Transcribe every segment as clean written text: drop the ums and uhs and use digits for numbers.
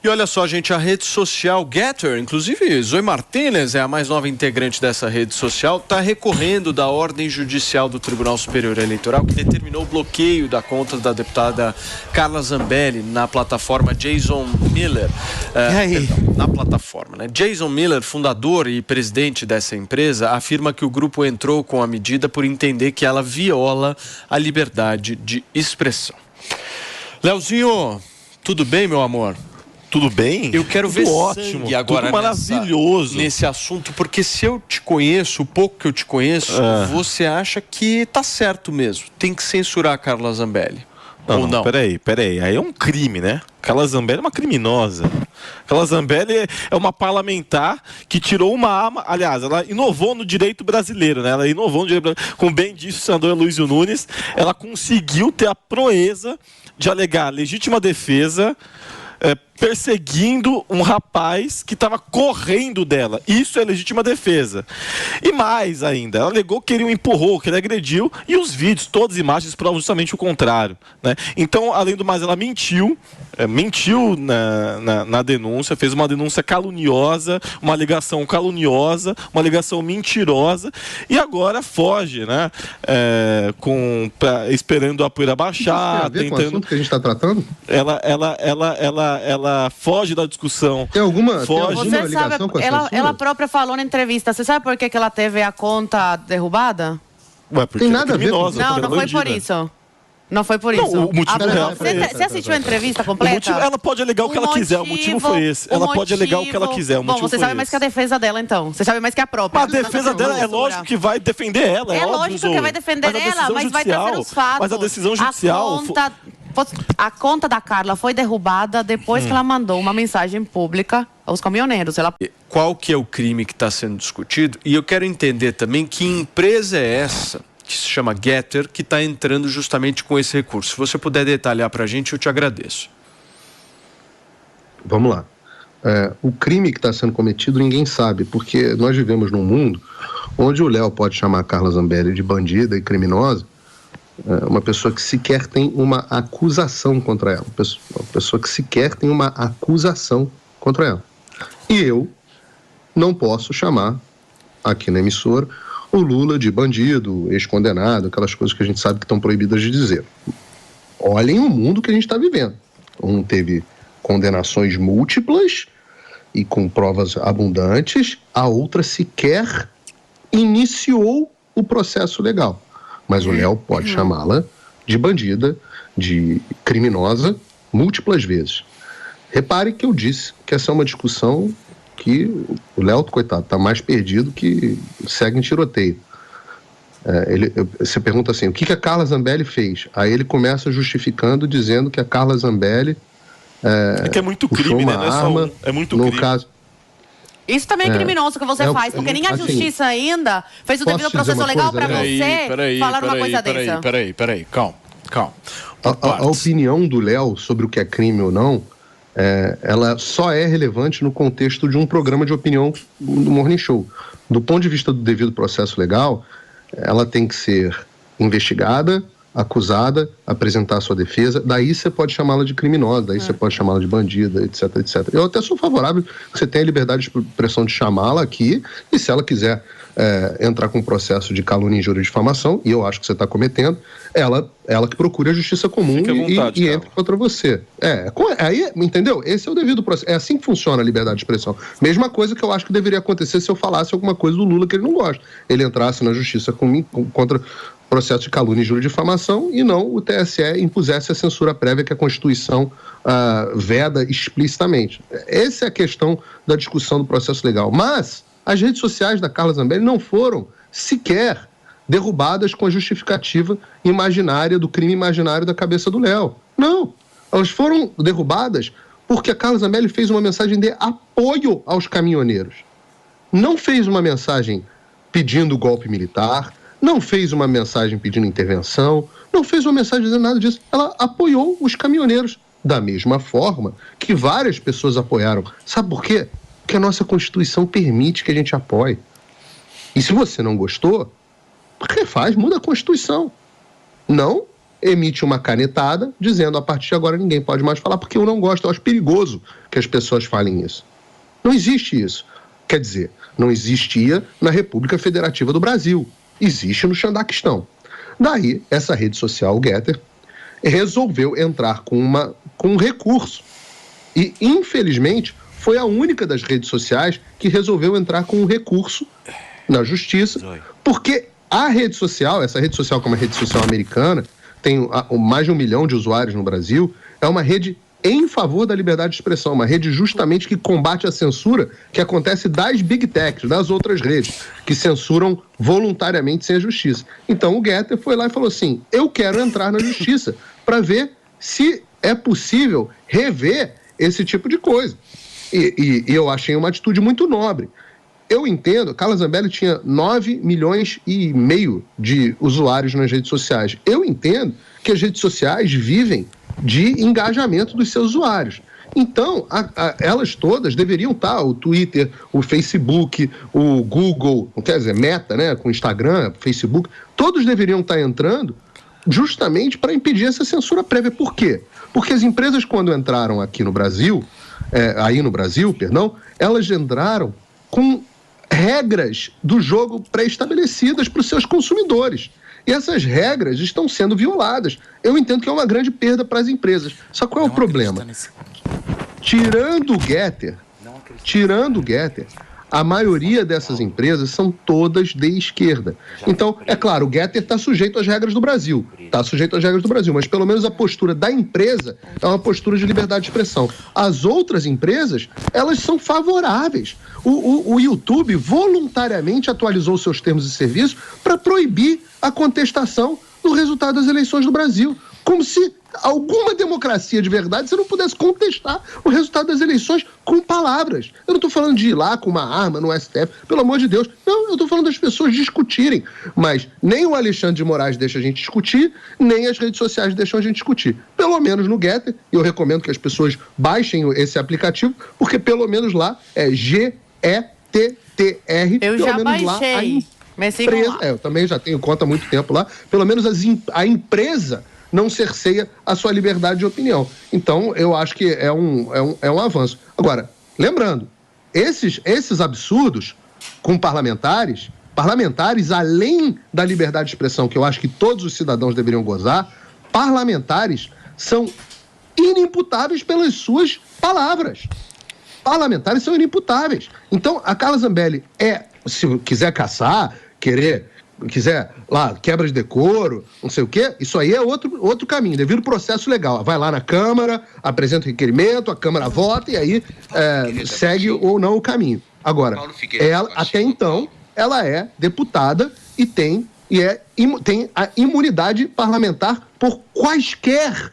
E olha só, gente, a rede social Getter, inclusive Zoe Martínez é a mais nova integrante dessa rede social, está recorrendo da ordem judicial do Tribunal Superior Eleitoral que determinou o bloqueio da conta da deputada Carla Zambelli na plataforma Jason Miller. Na plataforma, né? Jason Miller, fundador e presidente dessa empresa, afirma que o grupo entrou com a medida por entender que ela viola a liberdade de expressão. Leozinho, tudo bem, meu amor? Tudo bem? Eu quero ver ótimo, sangue agora tudo maravilhoso nesse assunto, porque se eu te conheço, o pouco que eu te conheço, você acha que tá certo mesmo, tem que censurar a Carla Zambelli. Não, peraí, aí é um crime, né? Carla Zambelli é uma criminosa. Carla Zambelli é uma parlamentar que tirou uma arma, aliás, ela inovou no direito brasileiro, né? Ela inovou no direito brasileiro, como bem disse o senador Aloysio Nunes, ela conseguiu ter a proeza de alegar legítima defesa, perseguindo um rapaz que estava correndo dela. Isso é legítima defesa. E mais ainda, ela alegou que ele o empurrou, que ele agrediu, e os vídeos, todas as imagens provam justamente o contrário, né? Então, além do mais, ela mentiu na denúncia, fez uma denúncia caluniosa, uma alegação caluniosa, uma alegação mentirosa, e agora foge, né? Esperando a poeira baixar, tentando... com o assunto que a gente está tratando? Ela foge da discussão. Tem alguma Você ligação sabe, com a ela própria falou na entrevista. Você sabe por que ela teve a conta derrubada? Porque tem nada a ver com isso. Não foi por isso. Não foi por isso. O motivo real foi esse. Você assistiu a entrevista completa? Ela pode alegar o que ela quiser, o motivo foi esse. Ela pode alegar o que ela quiser, o motivo Bom, você sabe mais que a defesa dela, então. Você sabe mais que a própria. Mas a defesa dela é lógico que vai defender ela. É lógico que vai defender ela, mas vai trazer os fatos. Mas a decisão judicial... A conta da Carla foi derrubada depois que ela mandou uma mensagem pública aos caminhoneiros. Qual que é o crime que está sendo discutido? E eu quero entender também que empresa é essa, que se chama Getter, que está entrando justamente com esse recurso. Se você puder detalhar para a gente, eu te agradeço. Vamos lá. O crime que está sendo cometido ninguém sabe, porque nós vivemos num mundo onde o Léo pode chamar a Carla Zambelli de bandida e criminosa, uma pessoa que sequer tem uma acusação contra ela, uma pessoa que sequer tem uma acusação contra ela. E eu não posso chamar, aqui na emissora, o Lula de bandido, ex-condenado, aquelas coisas que a gente sabe que estão proibidas de dizer. Olhem o mundo que a gente está vivendo. Um teve condenações múltiplas e com provas abundantes, a outra sequer iniciou o processo legal. Mas o Léo pode chamá-la de bandida, de criminosa, múltiplas vezes. Repare que eu disse que essa é uma discussão que o Léo, coitado, está mais perdido que segue em tiroteio. Você pergunta assim, o que a Carla Zambelli fez? Aí ele começa justificando, dizendo que a Carla Zambelli que é muito crime, né? Não é só é muito crime. Caso, isso também é criminoso que você faz, porque nem a justiça ainda fez o devido processo legal para você falar uma coisa dessa. Peraí, calma. A opinião do Léo sobre o que é crime ou não, ela só é relevante no contexto de um programa de opinião do Morning Show. Do ponto de vista do devido processo legal, ela tem que ser investigada, acusada, apresentar a sua defesa, daí você pode chamá-la de criminosa, daí você pode chamá-la de bandida, etc, etc. Eu até sou favorável que você tenha a liberdade de expressão de chamá-la aqui, e se ela quiser entrar com um processo de calúnia, injúria e difamação, e eu acho que você está cometendo, ela que procure a justiça comum e entre contra você. Aí, entendeu? Esse é o devido processo. É assim que funciona a liberdade de expressão. Mesma coisa que eu acho que deveria acontecer se eu falasse alguma coisa do Lula que ele não gosta. Ele entrasse na justiça contra processo de calúnia, injúria e difamação, e não o TSE impusesse a censura prévia que a Constituição veda explicitamente. Essa é a questão da discussão do processo legal. Mas as redes sociais da Carla Zambelli não foram sequer derrubadas com a justificativa imaginária do crime imaginário da cabeça do Léo. Não. Elas foram derrubadas porque a Carla Zambelli fez uma mensagem de apoio aos caminhoneiros. Não fez uma mensagem pedindo golpe militar, não fez uma mensagem pedindo intervenção, não fez uma mensagem dizendo nada disso. Ela apoiou os caminhoneiros da mesma forma que várias pessoas apoiaram. Sabe por quê? Porque a nossa Constituição permite que a gente apoie. E se você não gostou, refaz, muda a Constituição. Não emite uma canetada dizendo a partir de agora ninguém pode mais falar porque eu não gosto, eu acho perigoso que as pessoas falem isso. Não existe isso. Quer dizer, não existia na República Federativa do Brasil. Existe no Xandaquistão. Daí, essa rede social, o Getter, resolveu entrar com um recurso. E, infelizmente, foi a única das redes sociais que resolveu entrar com um recurso na justiça, porque a rede social, essa rede social que é uma rede social americana, tem mais de 1 milhão de usuários no Brasil, é uma rede em favor da liberdade de expressão, uma rede justamente que combate a censura que acontece das big techs, das outras redes, que censuram voluntariamente sem a justiça. Então o Getter foi lá e falou assim, eu quero entrar na justiça para ver se é possível rever esse tipo de coisa. E eu achei uma atitude muito nobre. Eu entendo, Carla Zambelli tinha 9,5 milhões de usuários nas redes sociais. Eu entendo que as redes sociais vivem de engajamento dos seus usuários. Então, elas todas deveriam estar, o Twitter, o Facebook, o Google, quer dizer, Meta, né, com Instagram, Facebook, todos deveriam estar entrando justamente para impedir essa censura prévia. Por quê? Porque as empresas, quando entraram aqui no Brasil, elas entraram com regras do jogo pré-estabelecidas para os seus consumidores. E essas regras estão sendo violadas. Eu entendo que é uma grande perda para as empresas. Só qual é o problema? Tirando o Getter, a maioria dessas empresas são todas de esquerda. Então, é claro, o Getter está sujeito às regras do Brasil. Mas pelo menos a postura da empresa é uma postura de liberdade de expressão. As outras empresas, elas são favoráveis. O YouTube voluntariamente atualizou seus termos e serviços para proibir a contestação do resultado das eleições do Brasil. Como se alguma democracia de verdade você não pudesse contestar o resultado das eleições com palavras. Eu não estou falando de ir lá com uma arma no STF, pelo amor de Deus. Não, eu estou falando das pessoas discutirem. Mas nem o Alexandre de Moraes deixa a gente discutir, nem as redes sociais deixam a gente discutir. Pelo menos no Getter, eu recomendo que as pessoas baixem esse aplicativo, porque pelo menos lá é GETTR. Eu já baixei. Eu também já tenho conta há muito tempo lá. Pelo menos a empresa não cerceia a sua liberdade de opinião. Então, eu acho que é um avanço. Agora, lembrando, esses absurdos com parlamentares, além da liberdade de expressão, que eu acho que todos os cidadãos deveriam gozar, parlamentares são inimputáveis pelas suas palavras. Parlamentares são inimputáveis. Então, a Carla Zambelli se quiser caçar, quiser lá, quebra de decoro, não sei o quê, isso aí é outro caminho, devido ao processo legal. Vai lá na Câmara, apresenta o requerimento, a Câmara vota e aí segue ou não o caminho. Agora, ela, até então, ela é deputada e tem a imunidade parlamentar por quaisquer,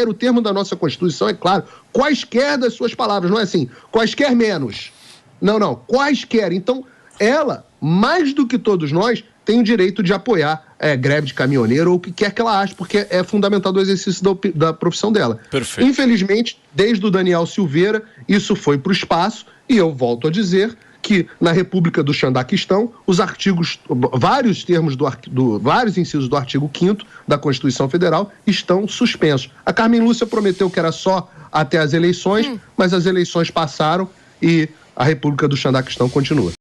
o termo da nossa Constituição é claro, quaisquer das suas palavras, não é assim, quaisquer menos. Não, quaisquer. Então, ela, mais do que todos nós, tem o direito de apoiar greve de caminhoneiro ou o que quer que ela ache, porque é fundamental do exercício da profissão dela. Perfeito. Infelizmente, desde o Daniel Silveira, isso foi para o espaço, e eu volto a dizer que na República do Xandaquistão, os artigos, vários incisos do artigo 5º da Constituição Federal estão suspensos. A Carmen Lúcia prometeu que era só até as eleições, mas as eleições passaram e a República do Xandaquistão continua.